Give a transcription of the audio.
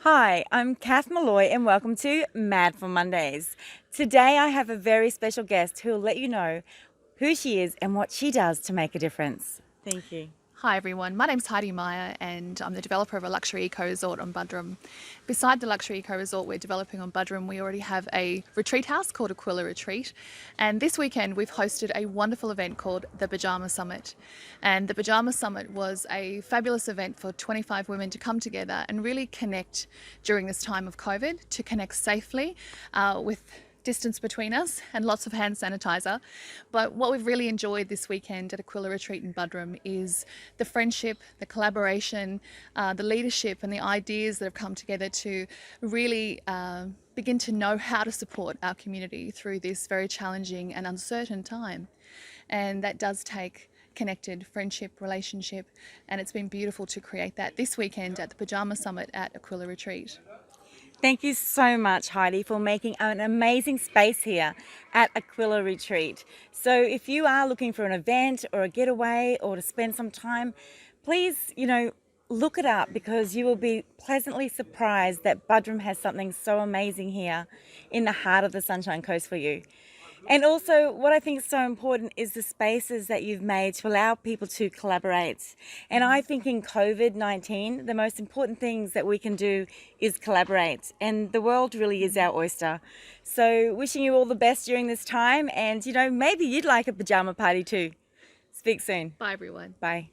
Hi, I'm Kath Molloy and welcome to Mad for Mondays. Today I have a very special guest who will let you know who she is and what she does to make a difference. Thank you. Hi everyone, my name's Heidi Meyer and I'm the developer of a luxury eco resort on Buderim. Beside the luxury eco resort we're developing on Buderim, we already have a retreat house called Aquila Retreat, and this weekend we've hosted a wonderful event called the Pyjama Summit. And the Pyjama Summit was a fabulous event for 25 women to come together and really connect during this time of COVID, to connect safely with distance between us and lots of hand sanitizer. But what we've really enjoyed this weekend at Aquila Retreat in Buderim is the friendship, the collaboration, the leadership and the ideas that have come together to really begin to know how to support our community through this very challenging and uncertain time. And that does take connected friendship, relationship, and it's been beautiful to create that this weekend at the Pyjama Summit at Aquila Retreat. Thank you so much, Heidi, for making an amazing space here at Aquila Retreat. So if you are looking for an event or a getaway or to spend some time, please, look it up, because you will be pleasantly surprised that Buderim has something so amazing here in the heart of the Sunshine Coast for you. And also, what I think is so important is the spaces that you've made to allow people to collaborate. And I think in COVID-19, the most important things that we can do is collaborate. And the world really is our oyster. So wishing you all the best during this time. And, maybe you'd like a pajama party too. Speak soon. Bye everyone. Bye.